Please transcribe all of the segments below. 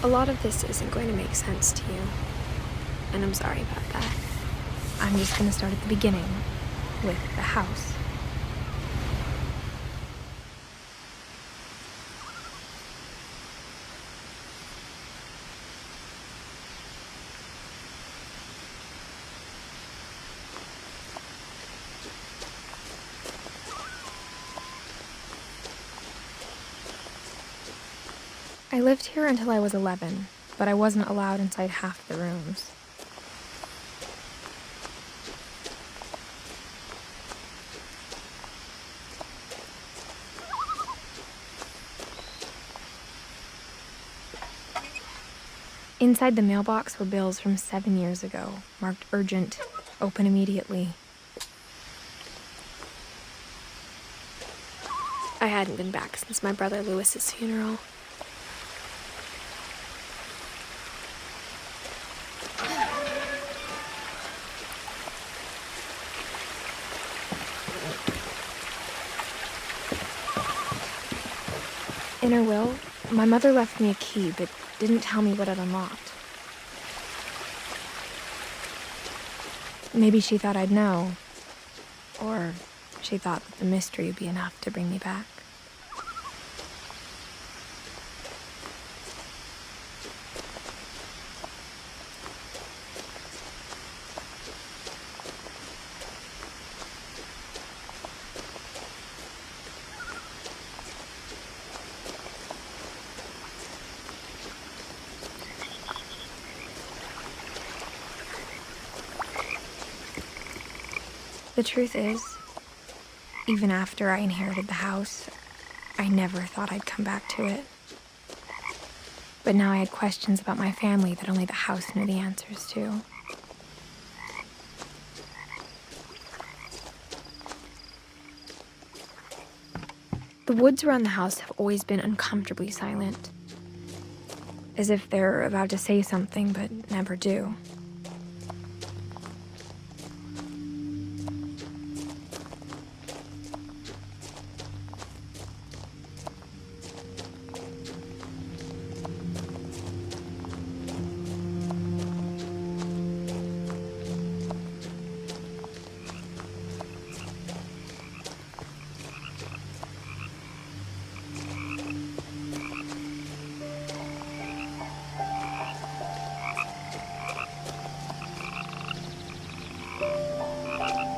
A lot of this isn't going to make sense to you, and I'm sorry about that. I'm just going to start at the beginning, with the house. I lived here until I was 11, but I wasn't allowed inside half the rooms. Inside the mailbox were bills from 7 years ago, marked urgent, open immediately. I hadn't been back since my brother Lewis's funeral. In her will, my mother left me a key, but didn't tell me what it unlocked. Maybe she thought I'd know, or she thought that the mystery would be enough to bring me back. The truth is, even after I inherited the house, I never thought I'd come back to it. But now I had questions about my family that only the house knew the answers to. The woods around the house have always been uncomfortably silent, as if they're about to say something but never do.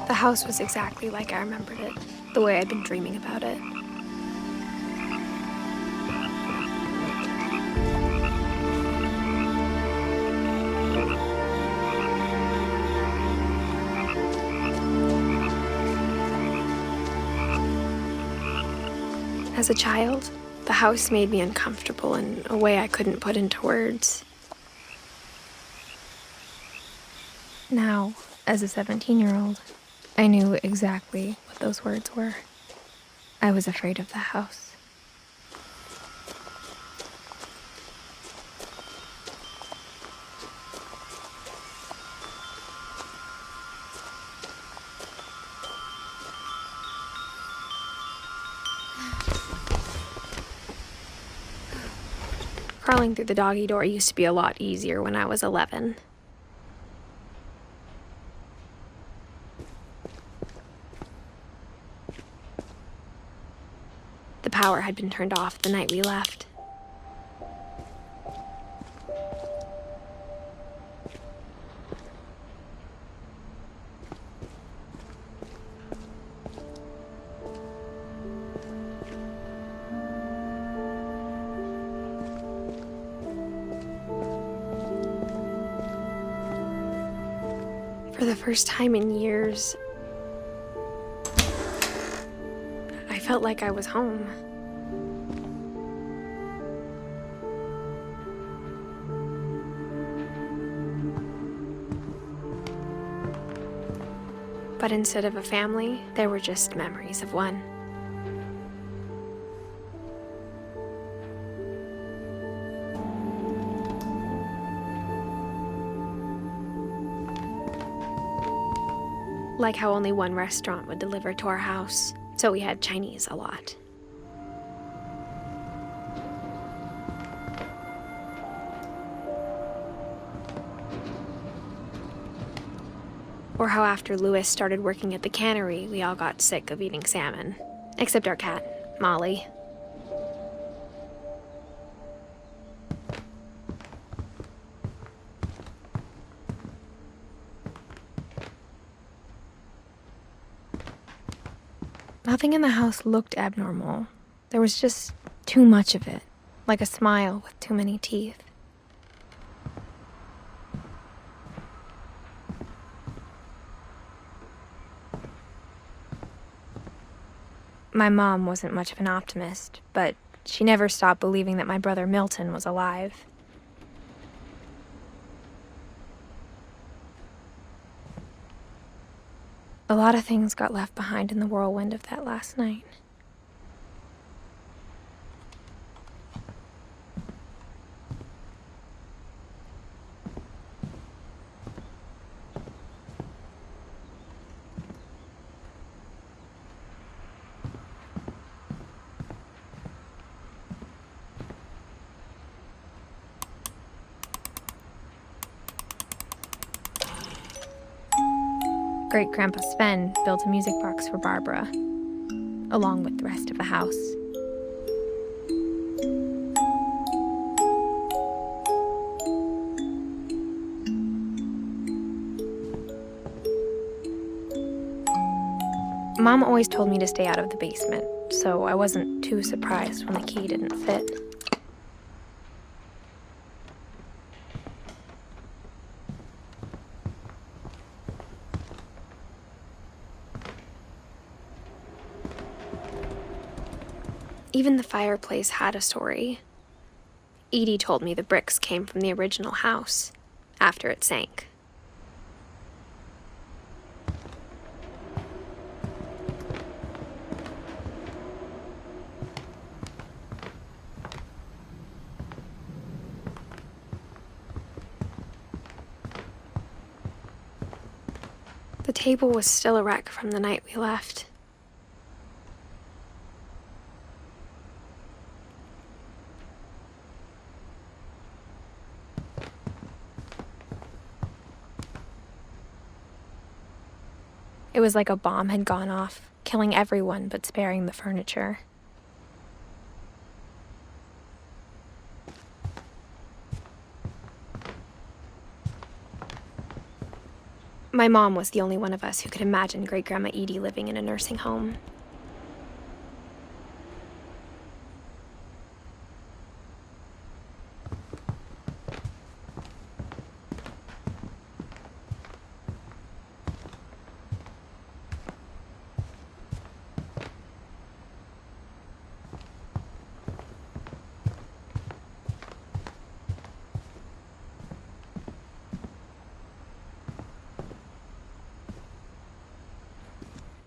The house was exactly like I remembered it, the way I'd been dreaming about it. As a child, the house made me uncomfortable in a way I couldn't put into words. Now, as a 17-year-old, I knew exactly what those words were. I was afraid of the house. Crawling through the doggy door used to be a lot easier when I was 11. The power had been turned off the night we left. For the first time in years, I felt like I was home. But instead of a family, there were just memories of one. Like how only one restaurant would deliver to our house, so we had Chinese a lot. Or how after Louis started working at the cannery, we all got sick of eating salmon. Except our cat, Molly. Nothing in the house looked abnormal. There was just too much of it, like a smile with too many teeth. My mom wasn't much of an optimist, but she never stopped believing that my brother Milton was alive. A lot of things got left behind in the whirlwind of that last night. Great-Grandpa Sven built a music box for Barbara, along with the rest of the house. Mom always told me to stay out of the basement, so I wasn't too surprised when the key didn't fit. Even the fireplace had a story. Edie told me the bricks came from the original house, after it sank. The table was still a wreck from the night we left. It was like a bomb had gone off, killing everyone but sparing the furniture. My mom was the only one of us who could imagine Great-Grandma Edie living in a nursing home.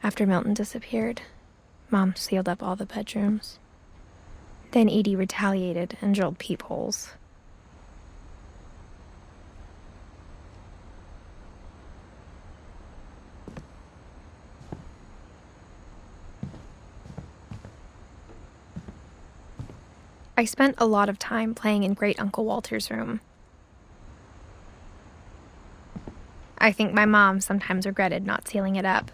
After Milton disappeared, Mom sealed up all the bedrooms. Then Edie retaliated and drilled peepholes. I spent a lot of time playing in Great Uncle Walter's room. I think my mom sometimes regretted not sealing it up.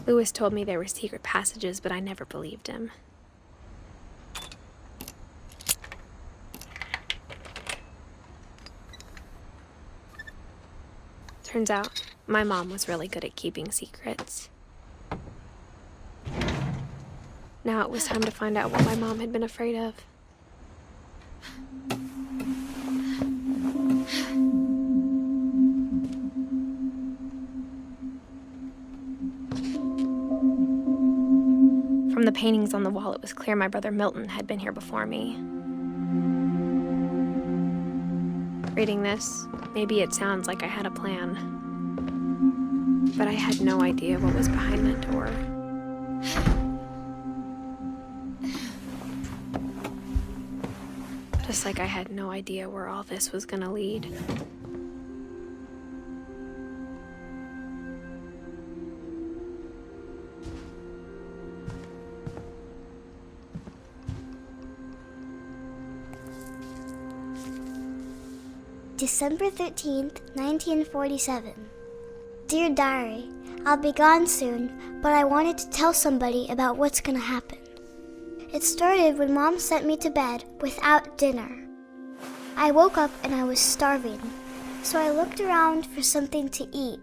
Louis told me there were secret passages, but I never believed him. Turns out, my mom was really good at keeping secrets. Now it was time to find out what my mom had been afraid of. From the paintings on the wall, it was clear my brother Milton had been here before me. Reading this, maybe it sounds like I had a plan. But I had no idea what was behind that door. Just like I had no idea where all this was gonna lead. December 13th, 1947. Dear Diary, I'll be gone soon, but I wanted to tell somebody about what's gonna happen. It started when Mom sent me to bed without dinner. I woke up and I was starving, so I looked around for something to eat.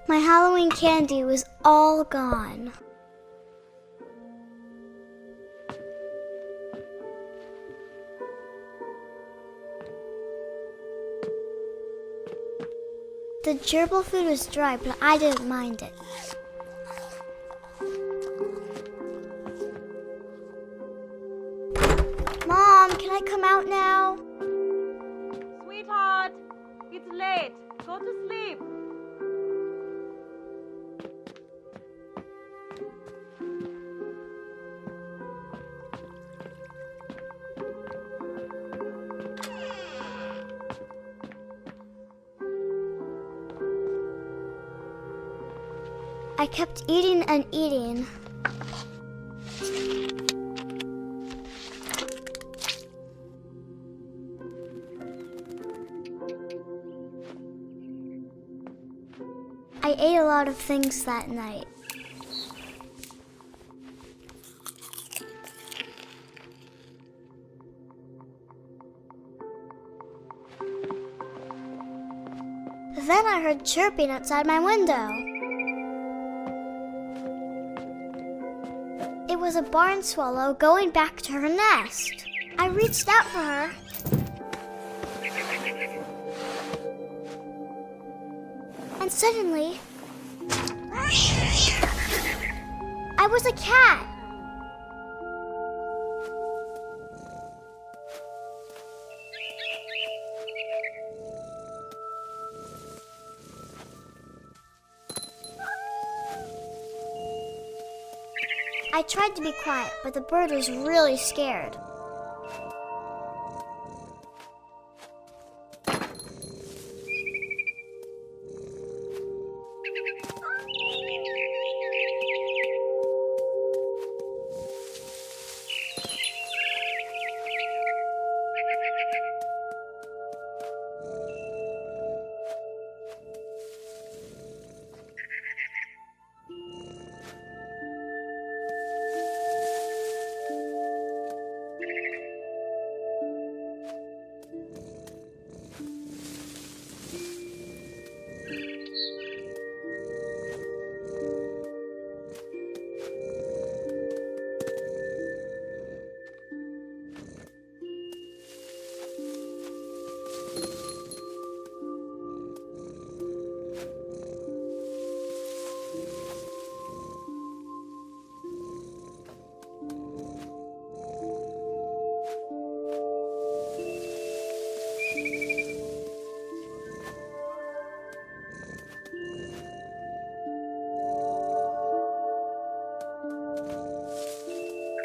My Halloween candy was all gone. The gerbil food was dry, but I didn't mind it. Mom, can I come out now? Sweetheart, it's late. Go to sleep. I kept eating and eating. I ate a lot of things that night. Then I heard chirping outside my window. It was a barn swallow going back to her nest. I reached out for her. And suddenly, I was a cat. I tried to be quiet, but the bird was really scared.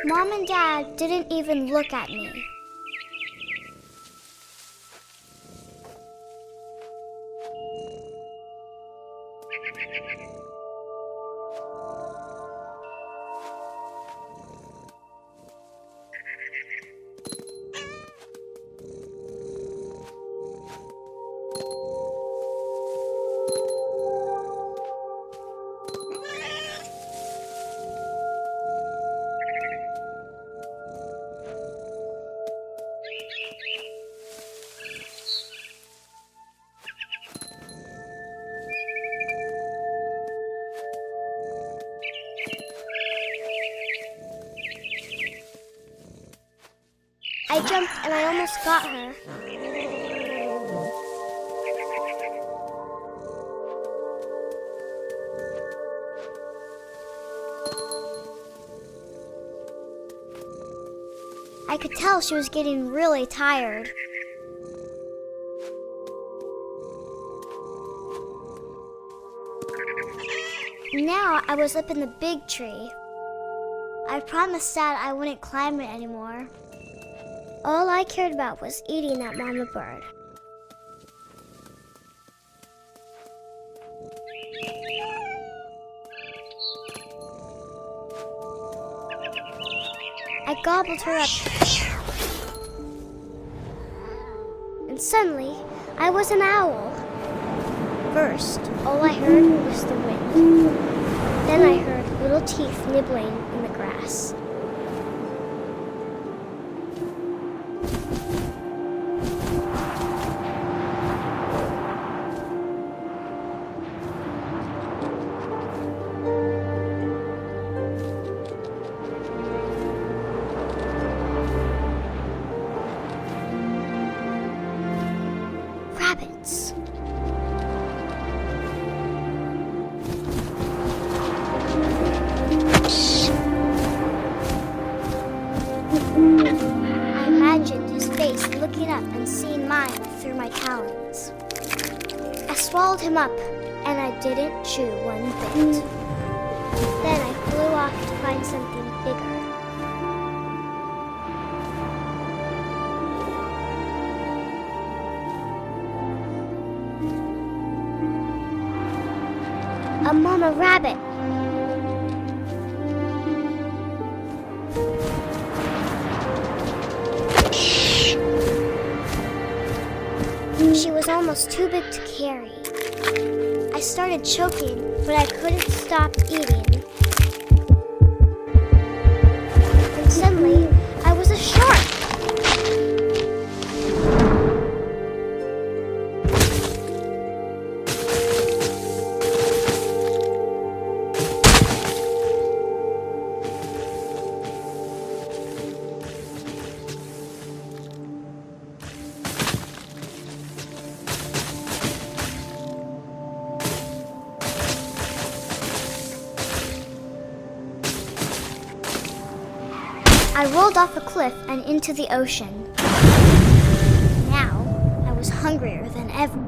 Mom and Dad didn't even look at me. I jumped and I almost got her. I could tell she was getting really tired. Now I was up in the big tree. I promised Dad I wouldn't climb it anymore. All I cared about was eating that mama bird. I gobbled her up. And suddenly, I was an owl. First, all I heard was the wind. Then I heard little teeth nibbling in the grass. Rabbits. I imagined his face looking up and seeing mine through my talons. I swallowed him up, and I didn't chew one bit. Then I flew off to find something bigger. A mama rabbit. She was almost too big to carry. I started choking, but I couldn't stop eating. And suddenly, I was a shark. I rolled off a cliff and into the ocean. Now, I was hungrier than ever.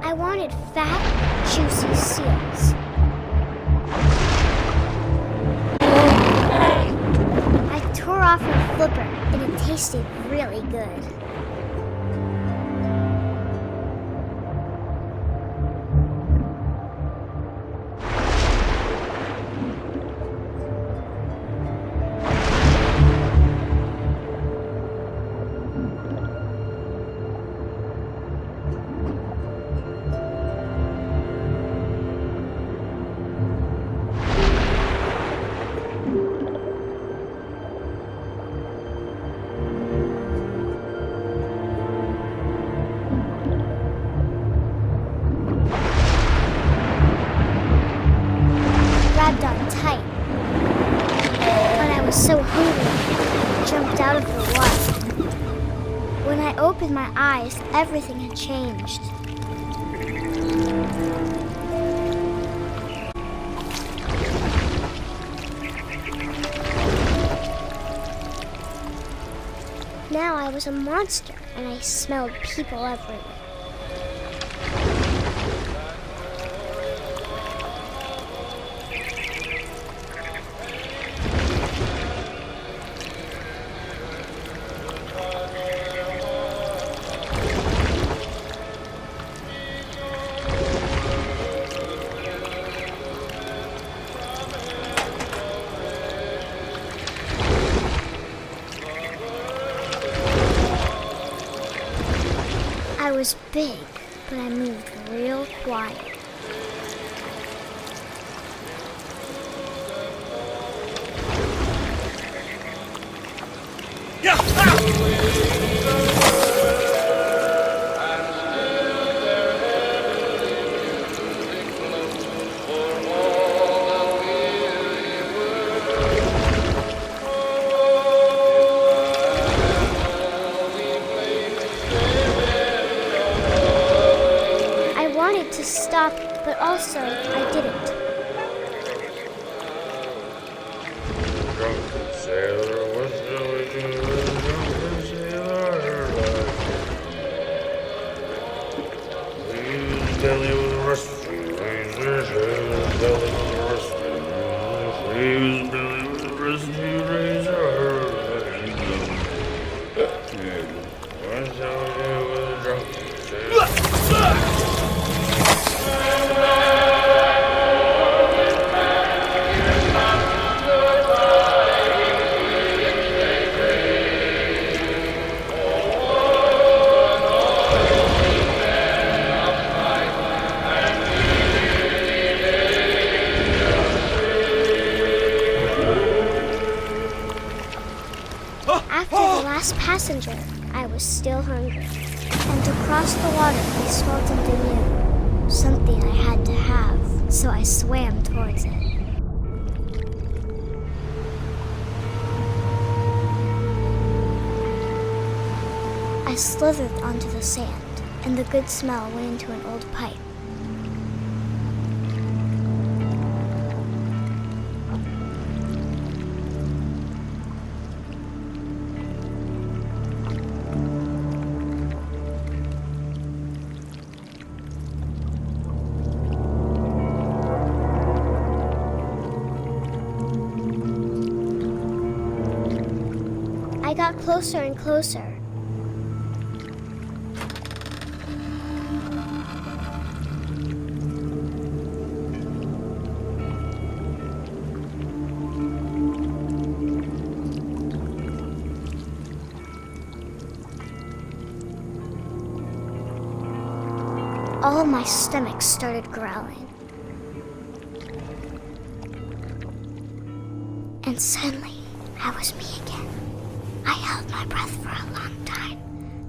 I wanted fat, juicy seals. I tore off her flipper, and it tasted really good. So hungry, I jumped out of the water. When I opened my eyes, everything had changed. Now I was a monster, and I smelled people everywhere. I was big, but I moved real quiet. To stop, but also I didn't. Drunken sailor, what shall we do with a drunken sailor? His belly was rusty, razor, his belly was rusty, his belly was rusty, razor. What shall we do with a drunken sailor? the last passenger, I was still hungry. And to cross the water, I smelled something new. Something I had to have, so I swam towards it. I slithered onto the sand, and the good smell went into an old pipe. I got closer and closer. All my stomach started growling. And suddenly, I was me again. I held my breath for a long time,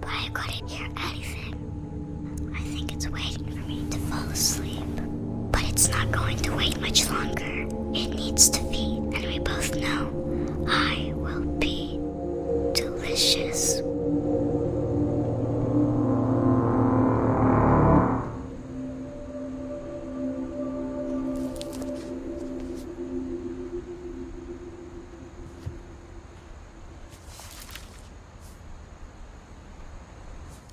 but I couldn't hear anything. I think it's waiting for me to fall asleep. But it's not going to wait much longer. It needs to feed, and we both know I will be delicious.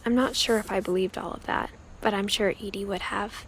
I'm not sure if I believed all of that, but I'm sure Edie would have.